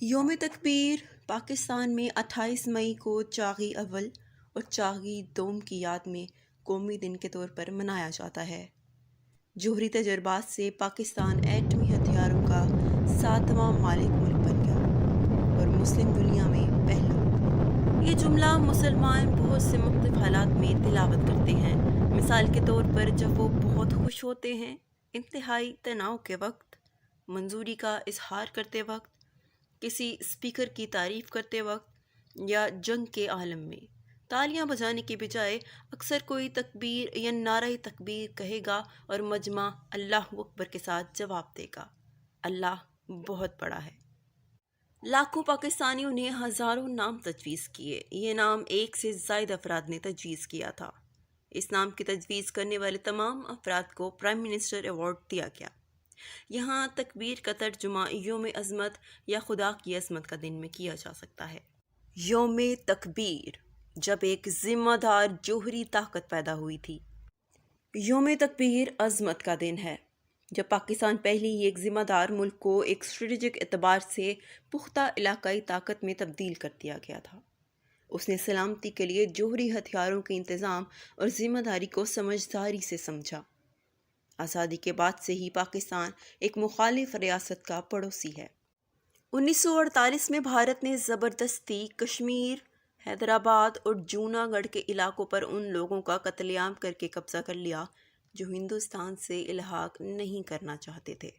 یوم تکبیر پاکستان میں 28 مئی کو چاغی اول اور چاغی دوم کی یاد میں قومی دن کے طور پر منایا جاتا ہے۔ جوہری تجربات سے پاکستان ایٹمی ہتھیاروں کا 7واں مالک ملک بن گیا اور مسلم دنیا میں پہلا۔ یہ جملہ مسلمان بہت سے مختلف حالات میں تلاوت کرتے ہیں۔ مثال کے طور پر جب وہ بہت خوش ہوتے ہیں، انتہائی تناؤ کے وقت، منظوری کا اظہار کرتے وقت، کسی اسپیکر کی تعریف کرتے وقت یا جنگ کے عالم میں۔ تالیاں بجانے کے بجائے اکثر کوئی تکبیر یا نعرہ تکبیر کہے گا اور مجمع اللہ اکبر کے ساتھ جواب دے گا، اللہ بہت بڑا ہے۔ لاکھوں پاکستانیوں نے ہزاروں نام تجویز کیے۔ یہ نام ایک سے زائد افراد نے تجویز کیا تھا۔ اس نام کی تجویز کرنے والے تمام افراد کو پرائم منسٹر ایوارڈ دیا گیا۔ یہاں تکبیر کا ترجمہ یوم عظمت یا خدا کی عظمت کا دن میں کیا جا سکتا ہے۔ یوم تکبیر، جب ایک ذمہ دار جوہری طاقت پیدا ہوئی تھی۔ یوم تکبیر عظمت کا دن ہے، جب پاکستان پہلی ہی ایک ذمہ دار ملک کو ایک اسٹریٹجک اعتبار سے پختہ علاقائی طاقت میں تبدیل کر دیا گیا تھا۔ اس نے سلامتی کے لیے جوہری ہتھیاروں کے انتظام اور ذمہ داری کو سمجھداری سے سمجھا۔ آزادی کے بعد سے ہی پاکستان ایک مخالف ریاست کا پڑوسی ہے۔ 1948 میں بھارت نے زبردستی کشمیر، حیدرآباد اور جونا گڑھ کے علاقوں پر ان لوگوں کا قتل عام کر کے قبضہ کر لیا جو ہندوستان سے الحاق نہیں کرنا چاہتے تھے۔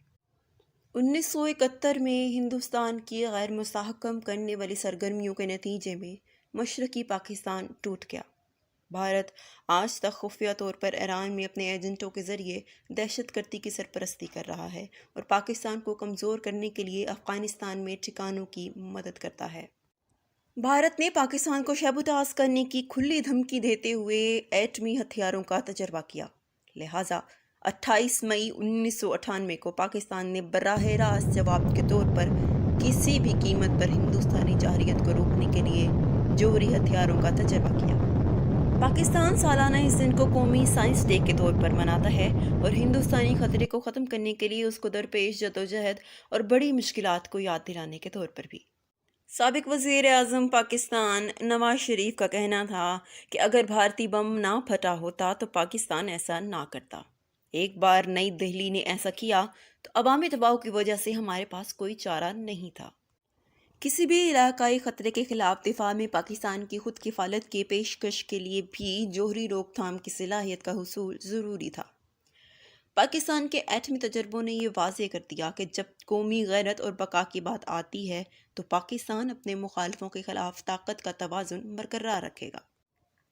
1971 میں ہندوستان کی غیر مستحکم کرنے والی سرگرمیوں کے نتیجے میں مشرقی پاکستان ٹوٹ گیا۔ بھارت آج تک خفیہ طور پر ایران میں اپنے ایجنٹوں کے ذریعے دہشت گردی کی سرپرستی کر رہا ہے اور پاکستان کو کمزور کرنے کے لیے افغانستان میں ٹھکانوں کی مدد کرتا ہے۔ بھارت نے پاکستان کو شیب و تاز کرنے کی کھلی دھمکی دیتے ہوئے ایٹمی ہتھیاروں کا تجربہ کیا، لہٰذا 28 مئی 1998 کو پاکستان نے براہ راست جواب کے طور پر کسی بھی قیمت پر ہندوستانی جارحیت کو روکنے کے لیے جوہری ہتھیاروں کا تجربہ کیا۔ پاکستان سالانہ اس دن کو قومی سائنس ڈے کے طور پر مناتا ہے اور ہندوستانی خطرے کو ختم کرنے کے لیے اس کو درپیش جدوجہد اور بڑی مشکلات کو یاد دلانے کے طور پر بھی۔ سابق وزیر اعظم پاکستان نواز شریف کا کہنا تھا کہ اگر بھارتی بم نہ پھٹا ہوتا تو پاکستان ایسا نہ کرتا۔ ایک بار نئی دہلی نے ایسا کیا تو عوامی دباؤ کی وجہ سے ہمارے پاس کوئی چارہ نہیں تھا۔ کسی بھی علاقائی خطرے کے خلاف دفاع میں پاکستان کی خود کفالت کی پیشکش کے لیے بھی جوہری روک تھام کی صلاحیت کا حصول ضروری تھا۔ پاکستان کے ایٹمی تجربوں نے یہ واضح کر دیا کہ جب قومی غیرت اور بقا کی بات آتی ہے تو پاکستان اپنے مخالفوں کے خلاف طاقت کا توازن برقرار رکھے گا۔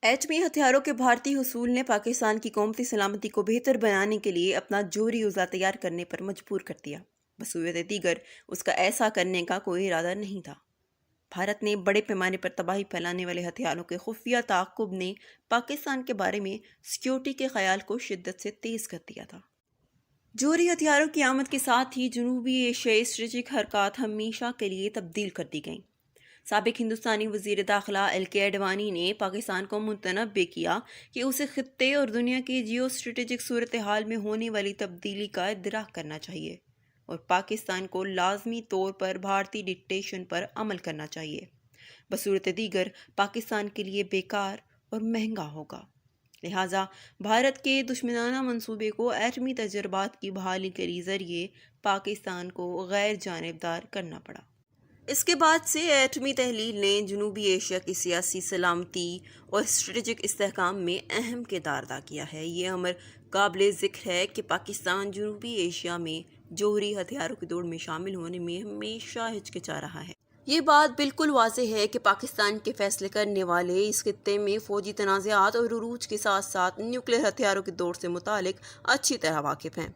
ایٹمی ہتھیاروں کے بھارتی حصول نے پاکستان کی قومتی سلامتی کو بہتر بنانے کے لیے اپنا جوہری عزلہ تیار کرنے پر مجبور کر دیا۔ بصورت دیگر اس کا ایسا کرنے کا کوئی ارادہ نہیں تھا۔ بھارت نے بڑے پیمانے پر تباہی پھیلانے والے ہتھیاروں کے خفیہ تعاقب نے پاکستان کے بارے میں سیکیورٹی کے خیال کو شدت سے تیز کر دیا تھا۔ جوہری ہتھیاروں کی آمد کے ساتھ ہی جنوبی ایشیائی اسٹریٹجک حرکات ہمیشہ کے لیے تبدیل کر دی گئیں۔ سابق ہندوستانی وزیر داخلہ ایل کے اڈوانی نے پاکستان کو متنبہ کیا کہ اسے خطے اور دنیا کی جیو اسٹریٹجک صورتحال میں ہونے والی تبدیلی کا ادراک کرنا چاہیے اور پاکستان کو لازمی طور پر بھارتی ڈکٹیشن پر عمل کرنا چاہیے، بصورت دیگر پاکستان کے لیے بیکار اور مہنگا ہوگا۔ لہٰذا بھارت کے دشمنانہ منصوبے کو ایٹمی تجربات کی بحالی کے ذریعے پاکستان کو غیر جانبدار کرنا پڑا۔ اس کے بعد سے ایٹمی تحلیل نے جنوبی ایشیا کی سیاسی سلامتی اور اسٹریٹجک استحکام میں اہم کردار ادا کیا ہے۔ یہ امر قابل ذکر ہے کہ پاکستان جنوبی ایشیا میں جوہری ہتھیاروں کی دوڑ میں شامل ہونے میں ہمیشہ ہچکچا رہا ہے۔ یہ بات بالکل واضح ہے کہ پاکستان کے فیصلے کرنے والے اس خطے میں فوجی تنازعات اور عروج کے ساتھ ساتھ نیوکلیئر ہتھیاروں کی دوڑ سے متعلق اچھی طرح واقف ہیں۔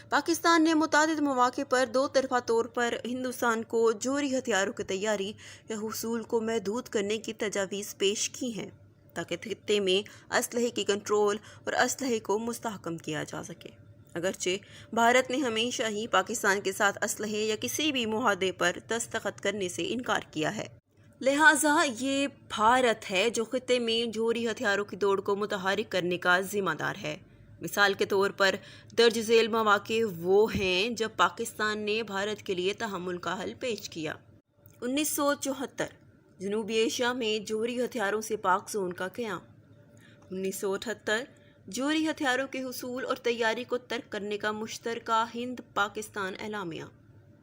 پاکستان نے متعدد مواقع پر دو طرفہ طور پر ہندوستان کو جوہری ہتھیاروں کی تیاری یا حصول کو محدود کرنے کی تجاویز پیش کی ہیں تاکہ خطے میں اسلحے کی کنٹرول اور اسلحے کو مستحکم کیا جا سکے۔ اگرچہ بھارت نے ہمیشہ ہی پاکستان کے ساتھ اسلحے یا کسی بھی معاہدے پر دستخط کرنے سے انکار کیا ہے، لہٰذا یہ بھارت ہے جو خطے میں جوہری ہتھیاروں کی دوڑ کو متحرک کرنے کا ذمہ دار ہے۔ مثال کے طور پر درج ذیل مواقع وہ ہیں جب پاکستان نے بھارت کے لیے تحمل کا حل پیش کیا۔ 1974 جنوبی ایشیا میں جوہری ہتھیاروں سے پاک زون کا قیام۔ 1978 جوہری ہتھیاروں کے حصول اور تیاری کو ترک کرنے کا مشترکہ ہند پاکستان اعلامیہ۔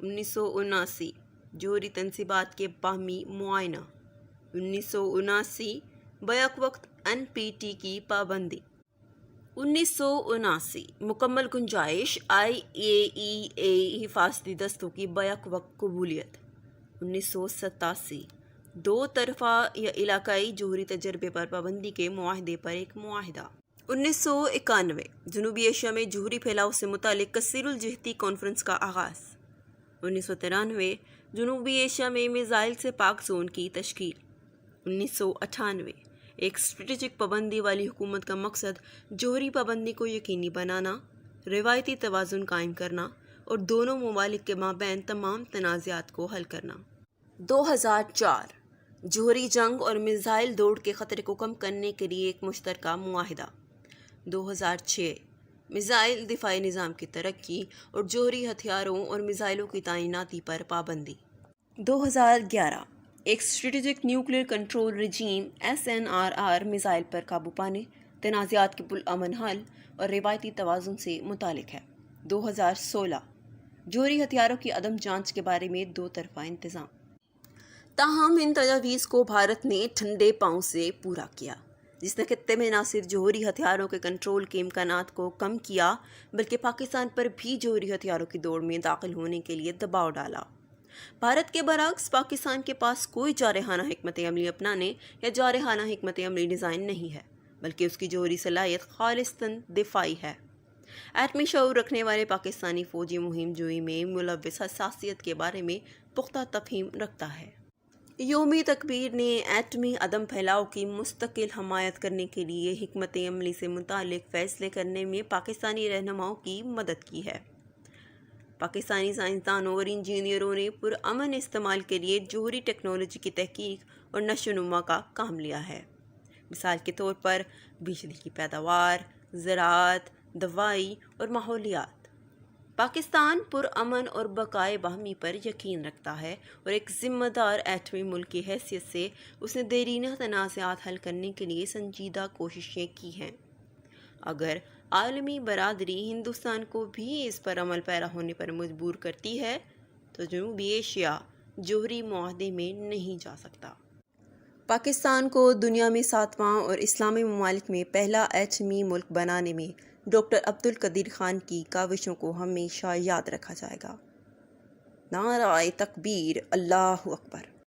1979 جوہری تنصیبات کے باہمی معائنہ۔ 1979 بیک وقت NPT کی پابندی۔ 1979 مکمل گنجائش IAEA حفاظتی دستوں کی بیک وقت قبولیت۔ 1987 دو طرفہ یا علاقائی جوہری تجربے پر پابندی کے معاہدے پر ایک معاہدہ۔ 1991 جنوبی ایشیا میں جوہری پھیلاؤ سے متعلق کثیر الجہتی کانفرنس کا آغاز۔ 1993 جنوبی ایشیا میں میزائل سے پاک زون کی تشکیل۔ 1998 ایک اسٹریٹجک پابندی والی حکومت کا مقصد جوہری پابندی کو یقینی بنانا، روایتی توازن قائم کرنا اور دونوں ممالک کے مابین تمام تنازعات کو حل کرنا۔ 2004 جوہری جنگ اور میزائل دوڑ کے خطرے کو کم کرنے کے لیے ایک مشترکہ معاہدہ۔ 2006 میزائل دفاعی نظام کی ترقی اور جوہری ہتھیاروں اور میزائلوں کی تعیناتی پر پابندی۔ 2011 ایک اسٹریٹجک نیوکلیئر کنٹرول رجیم SNRR میزائل پر قابو پانے، تنازعات کے پرامن حل اور روایتی توازن سے متعلق ہے۔ 2016 جوہری ہتھیاروں کی عدم جانچ کے بارے میں دو طرفہ انتظام۔ تاہم ان تجاویز کو بھارت نے ٹھنڈے پاؤں سے پورا کیا، جس نے خطے میں نہ صرف جوہری ہتھیاروں کے کنٹرول کے امکانات کو کم کیا بلکہ پاکستان پر بھی جوہری ہتھیاروں کی دوڑ میں داخل ہونے کے لیے دباؤ ڈالا۔ بھارت کے برعکس پاکستان کے پاس کوئی جارحانہ حکمت عملی اپنانے یا جارحانہ حکمت عملی ڈیزائن نہیں ہے، بلکہ اس کی جوہری صلاحیت خالصتاً دفاعی ہے۔ ایٹمی شعور رکھنے والے پاکستانی فوجی مہم جوئی میں ملوث حساسیت کے بارے میں پختہ تفہیم رکھتا ہے۔ یوم تکبیر نے ایٹمی عدم پھیلاؤ کی مستقل حمایت کرنے کے لیے حکمت عملی سے متعلق فیصلے کرنے میں پاکستانی رہنماؤں کی مدد کی ہے۔ پاکستانی سائنسدانوں اور انجینئروں نے پرامن استعمال کے لیے جوہری ٹیکنالوجی کی تحقیق اور نشو و نما کا کام لیا ہے۔ مثال کے طور پر بجلی کی پیداوار، زراعت، دوائی اور ماحولیات۔ پاکستان پرامن اور بقائے باہمی پر یقین رکھتا ہے اور ایک ذمہ دار ایٹمی ملک کی حیثیت سے اس نے دیرینہ تنازعات حل کرنے کے لیے سنجیدہ کوششیں کی ہیں۔ اگر عالمی برادری ہندوستان کو بھی اس پر عمل پیرا ہونے پر مجبور کرتی ہے تو جنوبی ایشیا جوہری معاہدے میں نہیں جا سکتا۔ پاکستان کو دنیا میں 7واں اور اسلامی ممالک میں پہلا ایٹمی ملک بنانے میں ڈاکٹر عبدالقدیر خان کی کاوشوں کو ہمیشہ یاد رکھا جائے گا۔ نعرہ تکبیر، اللہ اکبر۔